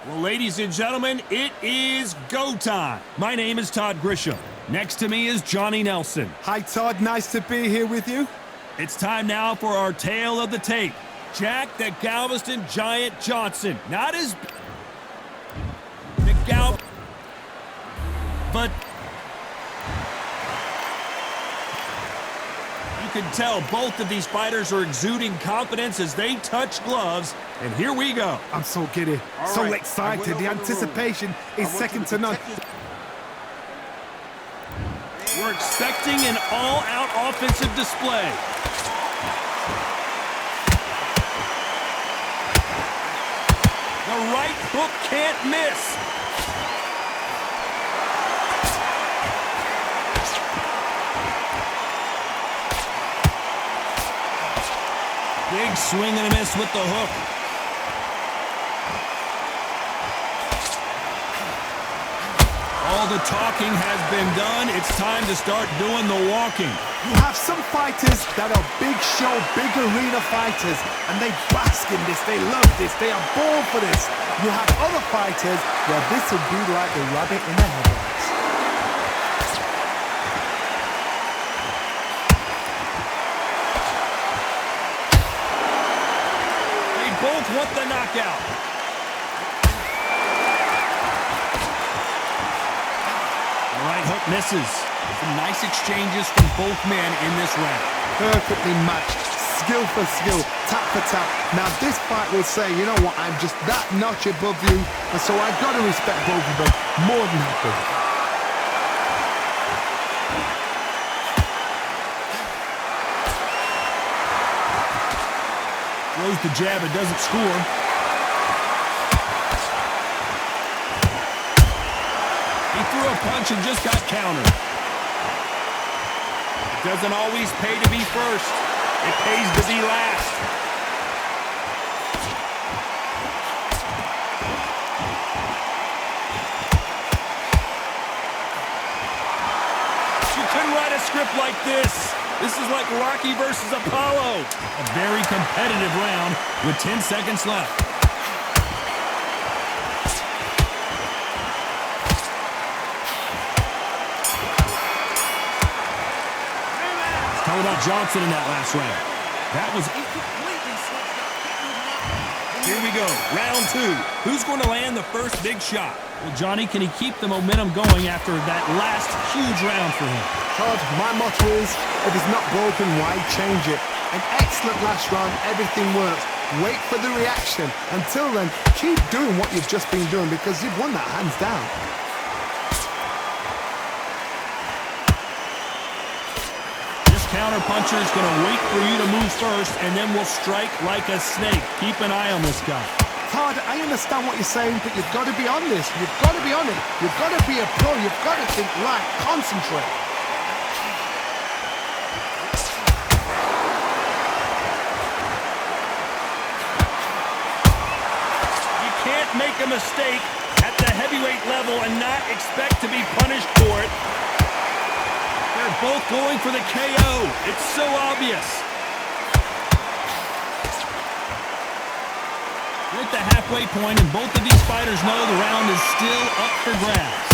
Well, ladies and gentlemen, it is go time. My name is Todd Grisham. Next to me is Johnny Nelson. Hi, Todd. Nice to be here with you. It's time now for our tale of the tape. Jack the Galveston Giant Johnson. Not as the Gal, but you can tell both of these fighters are exuding confidence as they touch gloves. And here we go. I'm so giddy, so excited. The anticipation is second to none. We're expecting an all-out offensive display. The right hook can't miss. Big swing and a miss with the hook. All the talking has been done. It's time to start doing the walking. You have some fighters that are big show, big arena fighters, and they bask in this, they love this, they are born for this. You have other fighters where this would be like the rabbit in the headlights. They both want the knockout. Right hook misses. Some nice exchanges from both men in this round. Perfectly matched, skill for skill, tap for tap. Now this fight will say, you know what, I'm just that notch above you, and so I've got to respect both of them more than happy. Throws the jab, it doesn't score. He threw a punch and just got countered. It doesn't always pay to be first. It pays to be last. You couldn't write a script like this. This is like Rocky versus Apollo. A very competitive round with 10 seconds left. Talk about Johnson in that last round. That was completely switched up. Here we go, round two. Who's going to land the first big shot? Well, Johnny, can he keep the momentum going after that last huge round for him? Todd, my motto is, if it's not broken, why change it? An excellent last round, everything works. Wait for the reaction. Until then, keep doing what you've just been doing because you've won that hands down. Counter puncher is going to wait for you to move first, and then we'll strike like a snake. Keep an eye on this guy. Todd, I understand what you're saying, but you've got to be on this. You've got to be on it. You've got to be a pro. You've got to think right. Concentrate. You can't make a mistake at the heavyweight level and not expect to be punished for it. They're both going for the KO. It's so obvious. We're at the halfway point, and both of these fighters know the round is still up for grabs.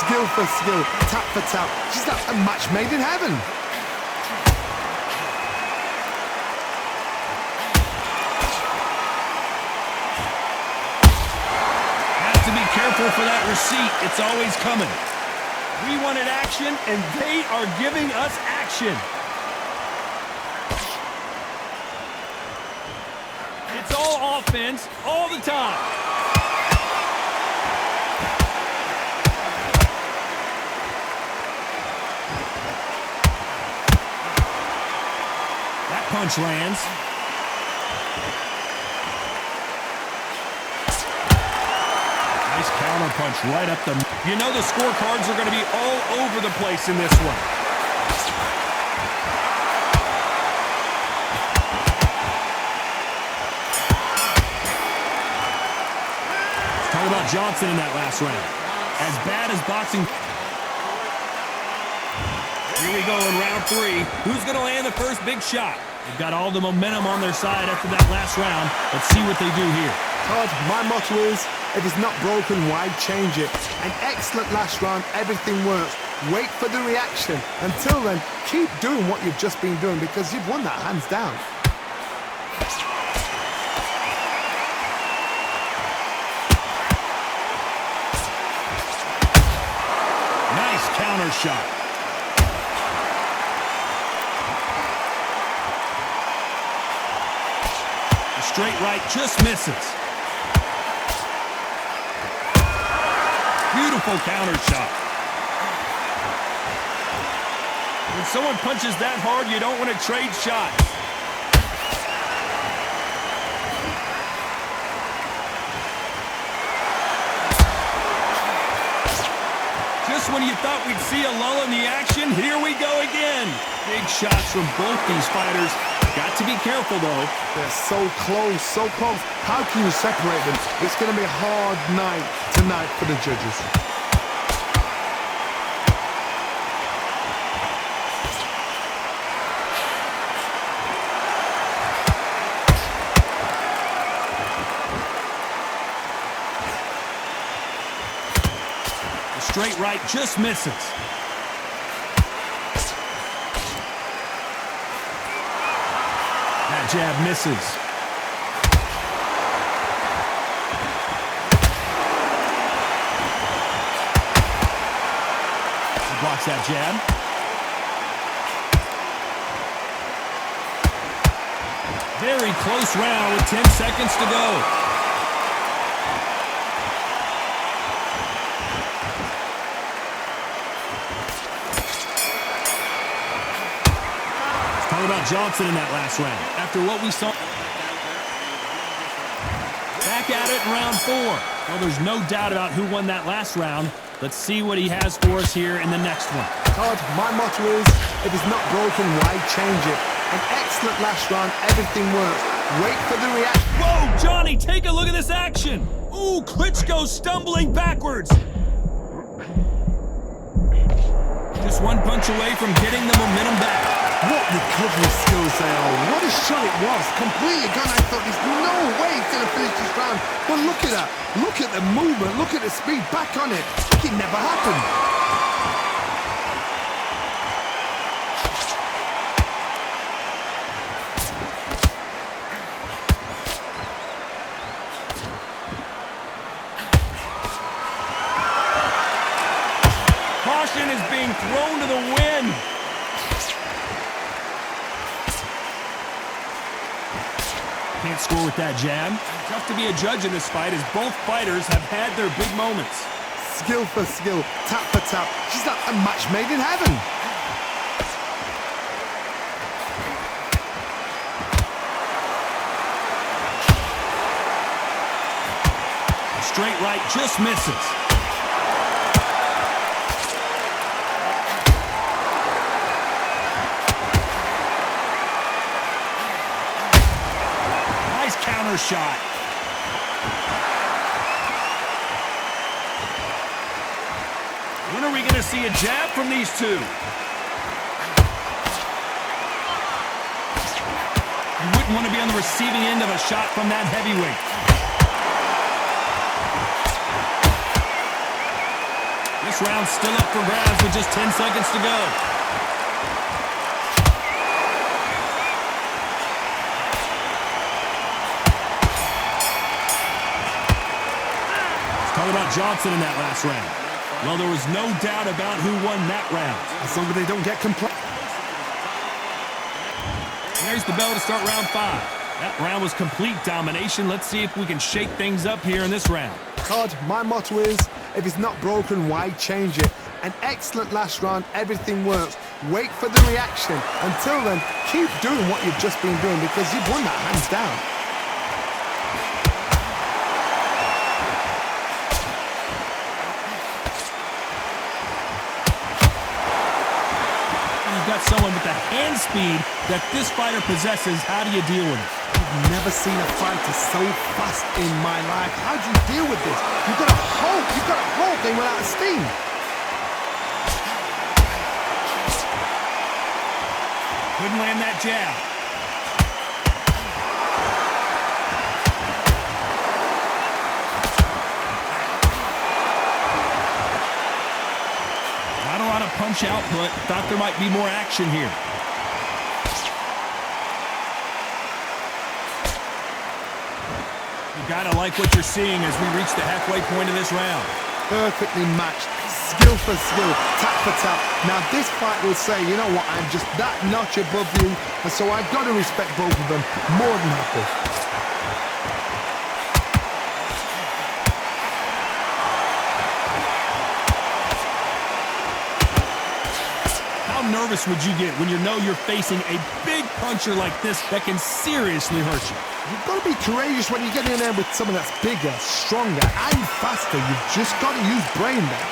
Skill for skill, tap for tap. Just a match made in heaven. Have to be careful for that receipt. It's always coming. We wanted action, and they are giving us action. It's all offense, all the time. That punch lands. Nice counter punch right up the... You know the scorecards are going to be all over the place in this one. Let's talk about Johnson in that last round. As bad as boxing... Here we go in round three. Who's going to land the first big shot? They've got all the momentum on their side after that last round. Let's see what they do here. Todd, my motto is, If it's not broken, why change it? An excellent last round, everything works. Wait for the reaction. Until then, keep doing what you've just been doing because you've won that hands down. Nice counter shot. The straight right just misses. Beautiful counter shot. When someone punches that hard, you don't want to trade shots. Just when you thought we'd see a lull in the action, here we go again. Big shots from both these fighters. Got to be careful, though. They're so close, so close. How can you separate them? It's going to be a hard night tonight for the judges. Straight right just misses. That jab misses. He blocks that jab. Very close round with 10 seconds to go. About Johnson in that last round. After what we saw. Back at it in round 4. Well, there's no doubt about who won that last round. Let's see what he has for us here in the next one. Todd, my motto is, if it's not broken, why change it? An excellent last round, everything works. Wait for the reaction. Whoa, Johnny, take a look at this action. Ooh, Klitschko stumbling backwards. Just one punch away from getting the momentum back. What recovery skills they are. What a shot it was. Completely gone. I thought there's no way he's going to finish this round. But look at that. Look at the movement. Look at the speed. Back on it. Like it never happened. Caution is being thrown to the wind. Can't score with that jab. Tough to be a judge in this fight as both fighters have had their big moments. Skill for skill, tap for tap. She's like a match made in heaven. Straight right just misses. Counter shot. When are we going to see a jab from these two? You wouldn't want to be on the receiving end of a shot from that heavyweight. This round's still up for grabs with just 10 seconds to go. Talk about Johnson in that last round. Well, there was no doubt about who won that round. As long as they don't get complained. There's the bell to start round 5. That round was complete domination. Let's see if we can shake things up here in this round. Todd, my motto is, if it's not broken, why change it? An excellent last round, everything works. Wait for the reaction. Until then, keep doing what you've just been doing because you've won that hands down. Got someone with the hand speed that this fighter possesses. How do you deal with it? I've never seen a fighter so fast in my life. How do you deal with this? You've got to hope they went out of steam. Couldn't land that jab. punch output. Thought there might be more action here. You gotta like what you're seeing as we reach the halfway point of this round. Perfectly matched, skill for skill, tap for tap. Now this fight will say, you know what, I'm just that notch above you, and so I've got to respect both of them more than happy. How nervous would you get when you know you're facing a big puncher like this that can seriously hurt you? You've got to be courageous when you get in there with someone that's bigger, stronger, and faster. You've just got to use brain there.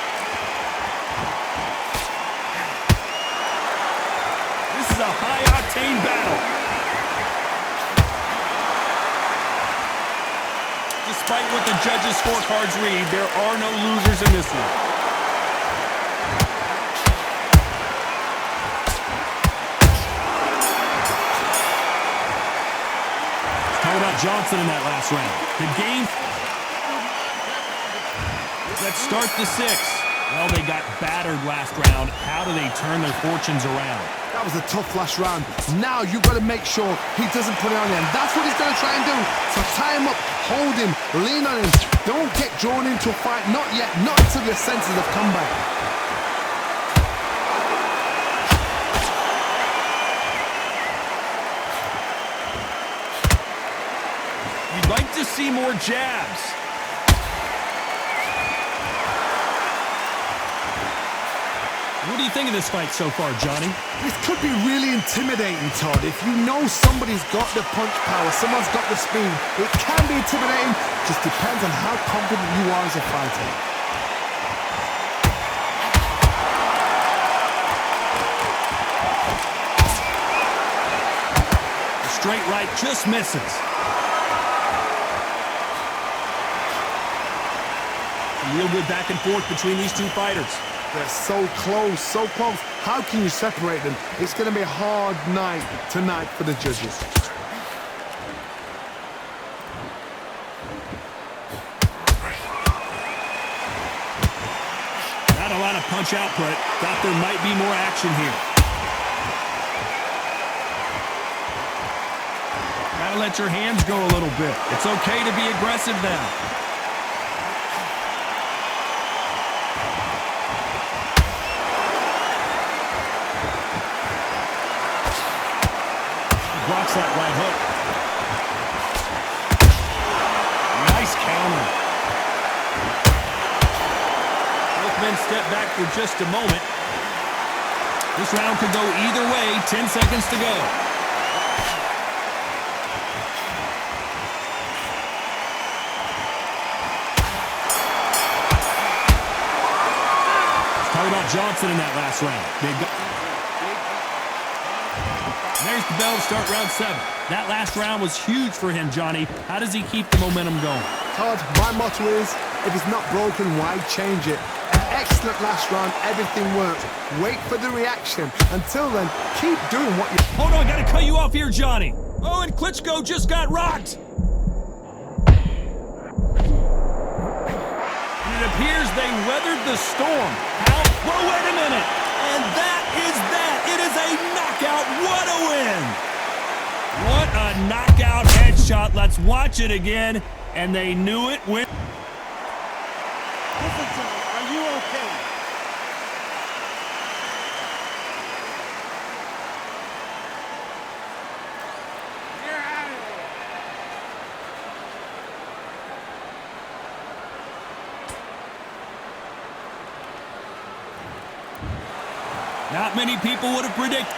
This is a high-octane battle. Despite what the judges' scorecards read, there are no losers in this one. Johnson in that last round. The game. Let's start the sixth. Well, they got battered last round. How do they turn their fortunes around? That was a tough last round. Now you've got to make sure he doesn't put it on you. And that's what he's going to try and do. So tie him up, hold him, lean on him. Don't get drawn into a fight. Not yet. Not until your senses have come back. Like to see more jabs. What do you think of this fight so far, Johnny? This could be really intimidating, Todd. If you know somebody's got the punch power, someone's got the speed, it can be intimidating. Just depends on how confident you are as a fighter. The straight right just misses. Real good back and forth between these two fighters. They're so close, so close. How can you separate them? It's going to be a hard night tonight for the judges. Not a lot of punch output. Thought there might be more action here. Gotta let your hands go a little bit. It's okay to be aggressive now. Blocks that right hook. Nice counter. Both men step back for just a moment. This round could go either way. 10 seconds to go. Let's talk about Johnson in that last round. There's the bell to start round 7. That last round was huge for him, Johnny. How does he keep the momentum going? Todd, my motto is, if it's not broken, why change it? An excellent last round, everything works. Wait for the reaction. Until then, keep doing what you... Hold on, gotta cut you off here, Johnny. Oh, and Klitschko just got rocked. And it appears they weathered the storm. How? Whoa, wait a minute. And that is that. It is a knockout. What a win. What a knockout headshot. Let's watch it again. And they knew it when... Listen to me. Are you okay? You're out of here. Not many people would have predicted.